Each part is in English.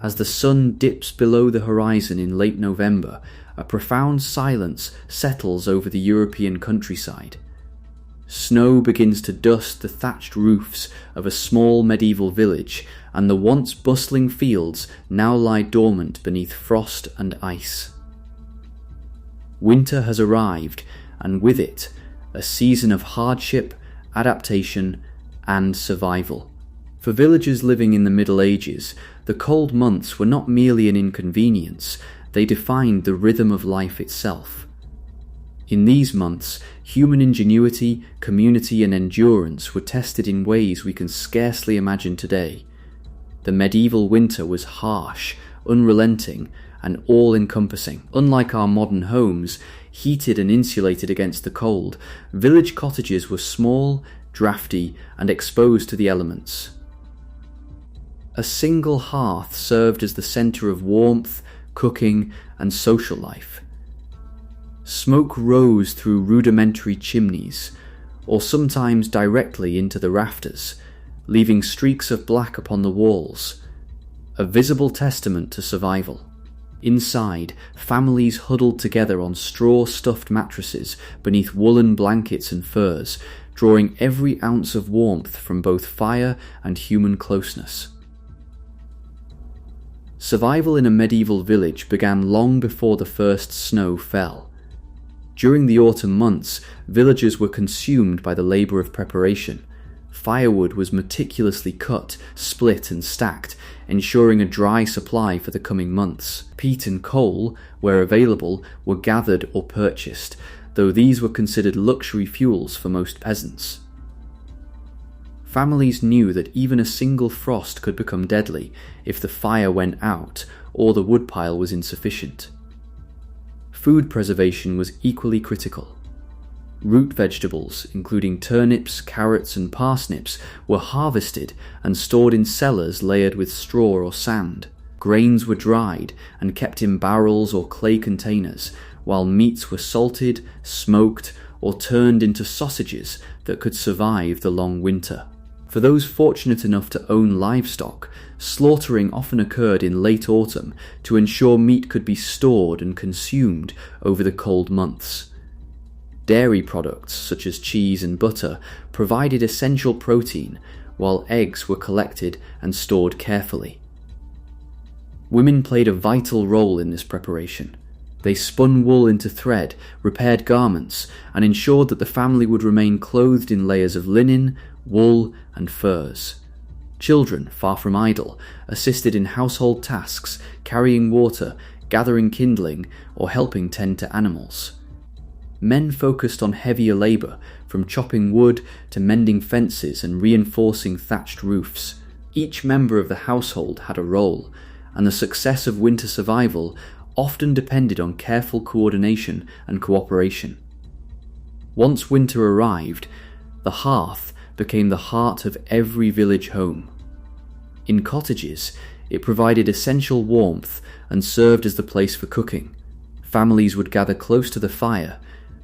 As the sun dips below the horizon in late November, a profound silence settles over the European countryside. Snow begins to dust the thatched roofs of a small medieval village, and the once bustling fields now lie dormant beneath frost and ice. Winter has arrived, and with it, a season of hardship, adaptation, and survival. For villagers living in the Middle Ages, the cold months were not merely an inconvenience, they defined the rhythm of life itself. In these months, human ingenuity, community, and endurance were tested in ways we can scarcely imagine today. The medieval winter was harsh, unrelenting, and all-encompassing. Unlike our modern homes, heated and insulated against the cold, village cottages were small, drafty, and exposed to the elements. A single hearth served as the centre of warmth, cooking, and social life. Smoke rose through rudimentary chimneys, or sometimes directly into the rafters, leaving streaks of black upon the walls, a visible testament to survival. Inside, families huddled together on straw-stuffed mattresses beneath woolen blankets and furs, drawing every ounce of warmth from both fire and human closeness. Survival in a medieval village began long before the first snow fell. During the autumn months, villagers were consumed by the labour of preparation. Firewood was meticulously cut, split, and stacked, ensuring a dry supply for the coming months. Peat and coal, where available, were gathered or purchased, though these were considered luxury fuels for most peasants. Families knew that even a single frost could become deadly if the fire went out or the woodpile was insufficient. Food preservation was equally critical. Root vegetables, including turnips, carrots, and parsnips, were harvested and stored in cellars layered with straw or sand. Grains were dried and kept in barrels or clay containers, while meats were salted, smoked, or turned into sausages that could survive the long winter. For those fortunate enough to own livestock, slaughtering often occurred in late autumn to ensure meat could be stored and consumed over the cold months. Dairy products, such as cheese and butter, provided essential protein, while eggs were collected and stored carefully. Women played a vital role in this preparation. They spun wool into thread, repaired garments, and ensured that the family would remain clothed in layers of linen, wool, and furs. Children, far from idle, assisted in household tasks, carrying water, gathering kindling, or helping tend to animals. Men focused on heavier labour, from chopping wood to mending fences and reinforcing thatched roofs. Each member of the household had a role, and the success of winter survival often depended on careful coordination and cooperation. Once winter arrived, the hearth became the heart of every village home. In cottages, it provided essential warmth and served as the place for cooking. Families would gather close to the fire,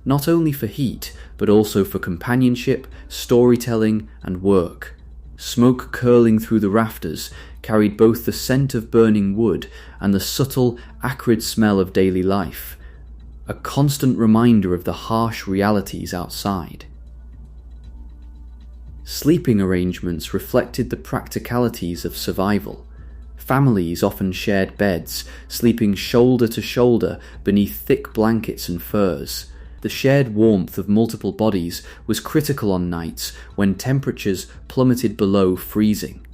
not only for heat, but also for companionship, storytelling, and work. Smoke curling through the rafters carried both the scent of burning wood and the subtle, acrid smell of daily life, a constant reminder of the harsh realities outside. Sleeping arrangements reflected the practicalities of survival. Families often shared beds, sleeping shoulder to shoulder beneath thick blankets and furs. The shared warmth of multiple bodies was critical on nights when temperatures plummeted below freezing.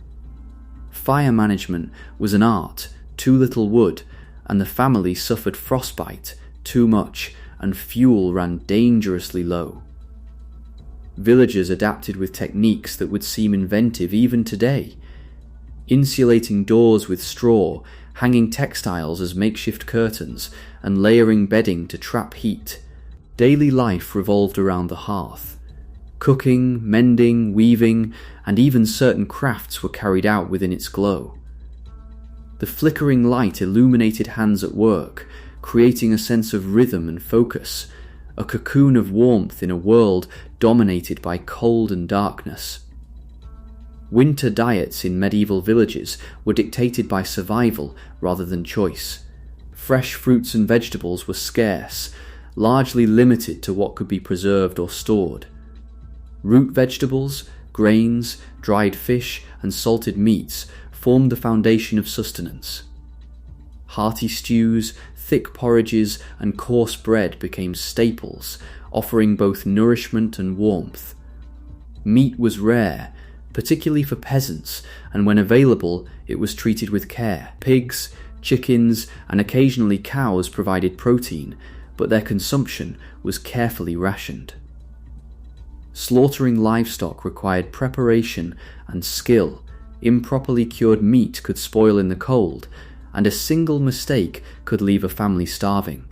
Fire management was an art, too little wood, and the family suffered frostbite, too much, and fuel ran dangerously low. Villagers adapted with techniques that would seem inventive even today. Insulating doors with straw, hanging textiles as makeshift curtains, and layering bedding to trap heat. Daily life revolved around the hearth. Cooking, mending, weaving, and even certain crafts were carried out within its glow. The flickering light illuminated hands at work, creating a sense of rhythm and focus, a cocoon of warmth in a world dominated by cold and darkness. Winter diets in medieval villages were dictated by survival rather than choice. Fresh fruits and vegetables were scarce, largely limited to what could be preserved or stored. Root vegetables, grains, dried fish, and salted meats formed the foundation of sustenance. Hearty stews, thick porridges, and coarse bread became staples, offering both nourishment and warmth. Meat was rare, particularly for peasants, and when available, it was treated with care. Pigs, chickens, and occasionally cows provided protein, but their consumption was carefully rationed. Slaughtering livestock required preparation and skill. Improperly cured meat could spoil in the cold, and a single mistake could leave a family starving.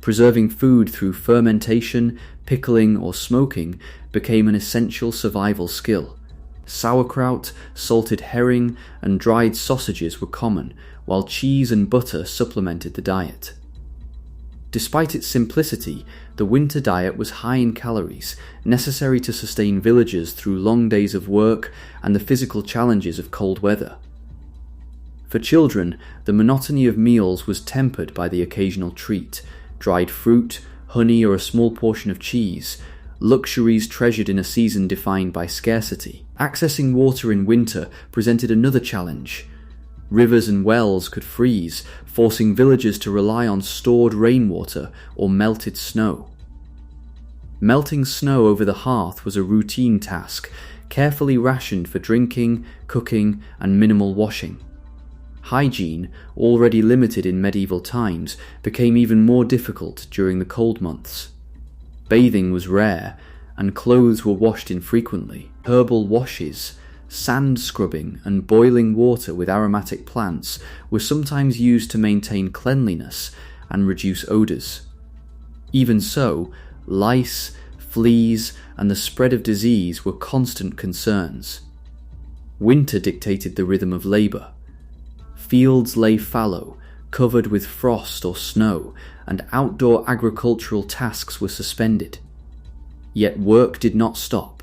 Preserving food through fermentation, pickling, or smoking became an essential survival skill. Sauerkraut, salted herring, and dried sausages were common, while cheese and butter supplemented the diet. Despite its simplicity, the winter diet was high in calories, necessary to sustain villagers through long days of work and the physical challenges of cold weather. For children, the monotony of meals was tempered by the occasional treat: dried fruit, honey, or a small portion of cheese, luxuries treasured in a season defined by scarcity. Accessing water in winter presented another challenge. Rivers and wells could freeze, forcing villagers to rely on stored rainwater or melted snow. Melting snow over the hearth was a routine task, carefully rationed for drinking, cooking, and minimal washing. Hygiene, already limited in medieval times, became even more difficult during the cold months. Bathing was rare, and clothes were washed infrequently. Herbal washes, sand scrubbing, and boiling water with aromatic plants were sometimes used to maintain cleanliness and reduce odours. Even so, lice, fleas, and the spread of disease were constant concerns. Winter dictated the rhythm of labour. Fields lay fallow, covered with frost or snow, and outdoor agricultural tasks were suspended. Yet work did not stop.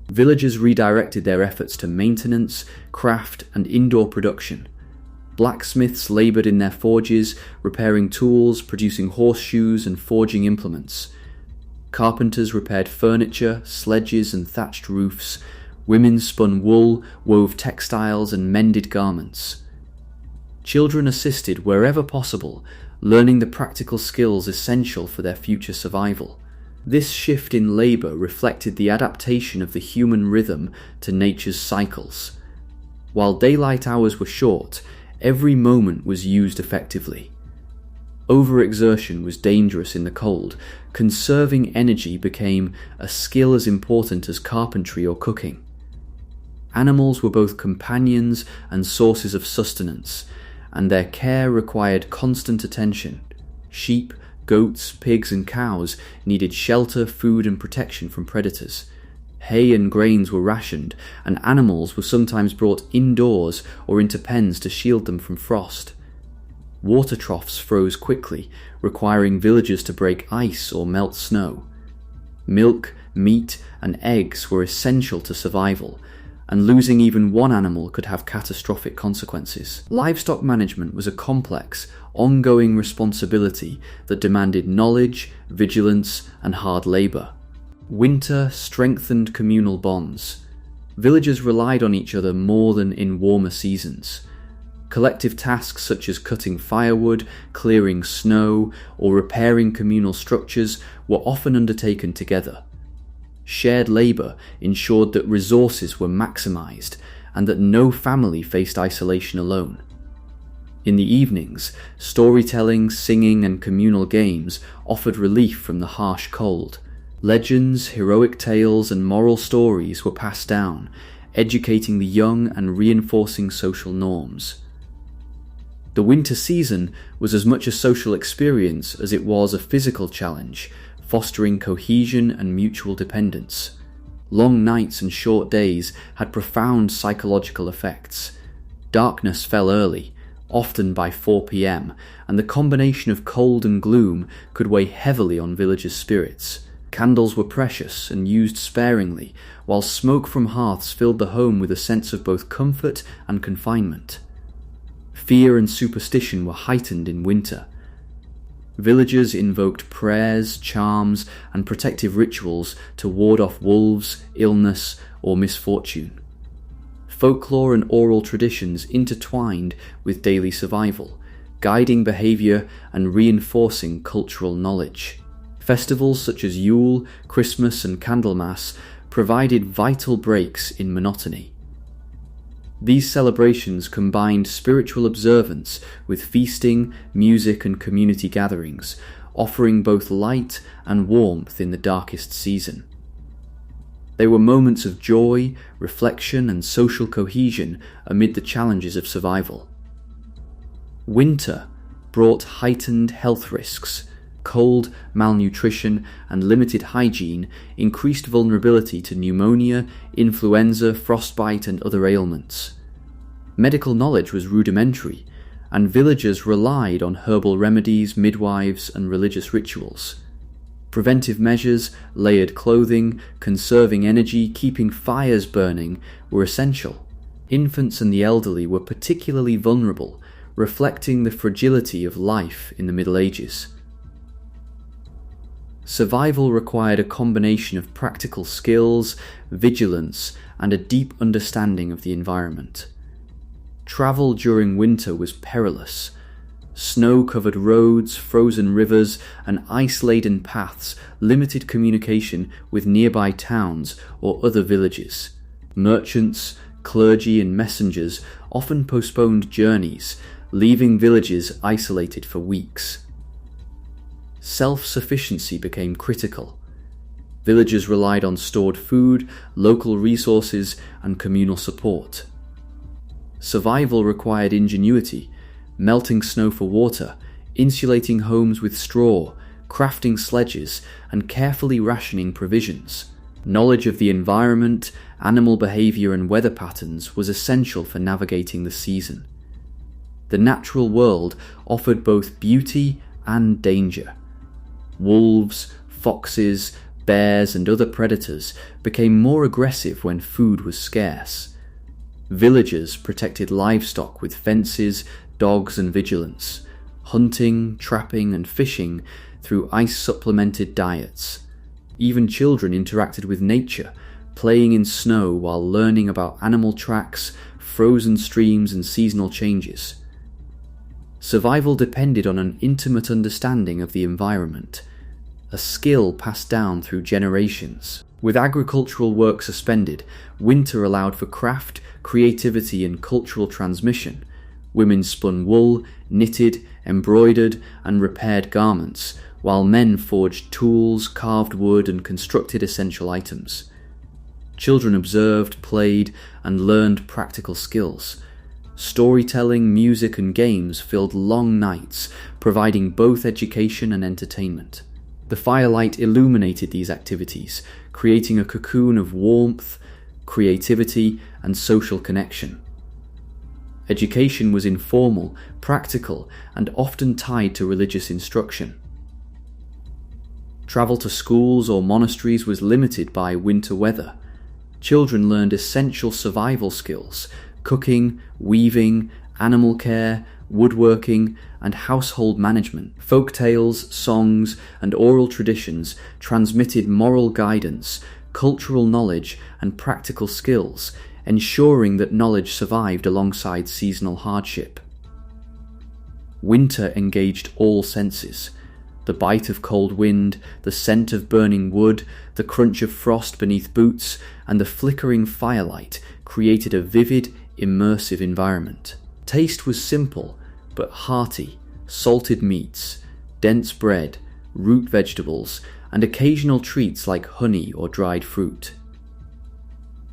Villagers redirected their efforts to maintenance, craft, and indoor production. Blacksmiths laboured in their forges, repairing tools, producing horseshoes, and forging implements. Carpenters repaired furniture, sledges, and thatched roofs. Women spun wool, wove textiles, and mended garments. Children assisted wherever possible, learning the practical skills essential for their future survival. This shift in labour reflected the adaptation of the human rhythm to nature's cycles. While daylight hours were short, every moment was used effectively. Overexertion was dangerous in the cold. Conserving energy became a skill as important as carpentry or cooking. Animals were both companions and sources of sustenance, and their care required constant attention. Sheep, goats, pigs, and cows needed shelter, food, and protection from predators. Hay and grains were rationed, and animals were sometimes brought indoors or into pens to shield them from frost. Water troughs froze quickly, requiring villagers to break ice or melt snow. Milk, meat, and eggs were essential to survival, and losing even one animal could have catastrophic consequences. Livestock management was a complex, ongoing responsibility that demanded knowledge, vigilance, and hard labour. Winter strengthened communal bonds. Villagers relied on each other more than in warmer seasons. Collective tasks such as cutting firewood, clearing snow, or repairing communal structures were often undertaken together. Shared labour ensured that resources were maximised and that no family faced isolation alone. In the evenings, storytelling, singing, and communal games offered relief from the harsh cold. Legends, heroic tales, and moral stories were passed down, educating the young and reinforcing social norms. The winter season was as much a social experience as it was a physical challenge, fostering cohesion and mutual dependence. Long nights and short days had profound psychological effects. Darkness fell early, often by 4 p.m, and the combination of cold and gloom could weigh heavily on villagers' spirits. Candles were precious and used sparingly, while smoke from hearths filled the home with a sense of both comfort and confinement. Fear and superstition were heightened in winter. Villagers invoked prayers, charms, and protective rituals to ward off wolves, illness, or misfortune. Folklore and oral traditions intertwined with daily survival, guiding behavior and reinforcing cultural knowledge. Festivals such as Yule, Christmas, and Candlemas provided vital breaks in monotony. These celebrations combined spiritual observance with feasting, music, and community gatherings, offering both light and warmth in the darkest season. They were moments of joy, reflection, and social cohesion amid the challenges of survival. Winter brought heightened health risks. Cold, malnutrition, and limited hygiene increased vulnerability to pneumonia, influenza, frostbite, and other ailments. Medical knowledge was rudimentary, and villagers relied on herbal remedies, midwives, and religious rituals. Preventive measures, layered clothing, conserving energy, keeping fires burning were essential. Infants and the elderly were particularly vulnerable, reflecting the fragility of life in the Middle Ages. Survival required a combination of practical skills, vigilance, and a deep understanding of the environment. Travel during winter was perilous. Snow-covered roads, frozen rivers, and ice-laden paths limited communication with nearby towns or other villages. Merchants, clergy, and messengers often postponed journeys, leaving villages isolated for weeks. Self-sufficiency became critical. Villagers relied on stored food, local resources, and communal support. Survival required ingenuity, melting snow for water, insulating homes with straw, crafting sledges, and carefully rationing provisions. Knowledge of the environment, animal behavior, and weather patterns was essential for navigating the season. The natural world offered both beauty and danger. Wolves, foxes, bears, and other predators became more aggressive when food was scarce. Villagers protected livestock with fences, dogs, and vigilance, hunting, trapping, and fishing through ice-supplemented diets. Even children interacted with nature, playing in snow while learning about animal tracks, frozen streams, and seasonal changes. Survival depended on an intimate understanding of the environment, a skill passed down through generations. With agricultural work suspended, winter allowed for craft, creativity, and cultural transmission. Women spun wool, knitted, embroidered, and repaired garments, while men forged tools, carved wood, and constructed essential items. Children observed, played, and learned practical skills. Storytelling, music, and games filled long nights, providing both education and entertainment. The firelight illuminated these activities, creating a cocoon of warmth, creativity, and social connection. Education was informal, practical, and often tied to religious instruction. Travel to schools or monasteries was limited by winter weather. Children learned essential survival skills: cooking, weaving, animal care, woodworking, and household management. Folk tales, songs, and oral traditions transmitted moral guidance, cultural knowledge, and practical skills, ensuring that knowledge survived alongside seasonal hardship. Winter engaged all senses. The bite of cold wind, the scent of burning wood, the crunch of frost beneath boots, and the flickering firelight created a vivid, immersive environment. Taste was simple, but hearty: salted meats, dense bread, root vegetables, and occasional treats like honey or dried fruit.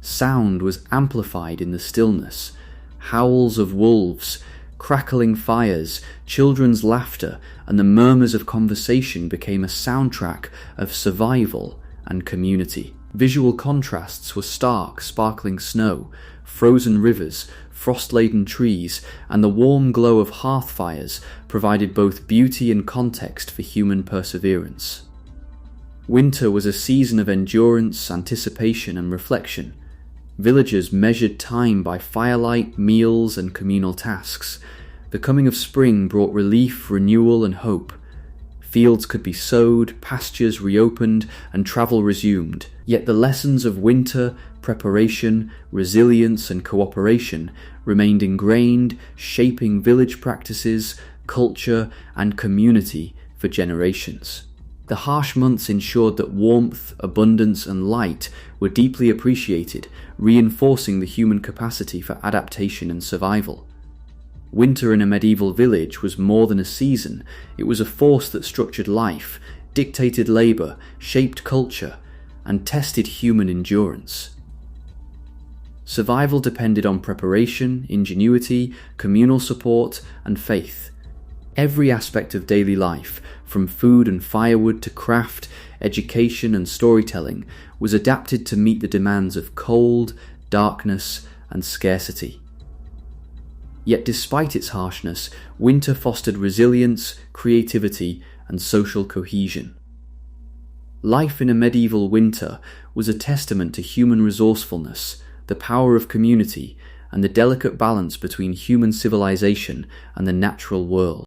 Sound was amplified in the stillness: howls of wolves, crackling fires, children's laughter, and the murmurs of conversation became a soundtrack of survival and community. Visual contrasts were stark, sparkling snow, frozen rivers, frost-laden trees, and the warm glow of hearth fires provided both beauty and context for human perseverance. Winter was a season of endurance, anticipation, and reflection. Villagers measured time by firelight, meals, and communal tasks. The coming of spring brought relief, renewal, and hope. Fields could be sowed, pastures reopened, and travel resumed. Yet the lessons of winter, preparation, resilience, and cooperation remained ingrained, shaping village practices, culture, and community for generations. The harsh months ensured that warmth, abundance, and light were deeply appreciated, reinforcing the human capacity for adaptation and survival. Winter in a medieval village was more than a season. It was a force that structured life, dictated labor, shaped culture, and tested human endurance. Survival depended on preparation, ingenuity, communal support, and faith. Every aspect of daily life, from food and firewood to craft, education, and storytelling, was adapted to meet the demands of cold, darkness, and scarcity. Yet despite its harshness, winter fostered resilience, creativity, and social cohesion. Life in a medieval winter was a testament to human resourcefulness, the power of community, and the delicate balance between human civilization and the natural world.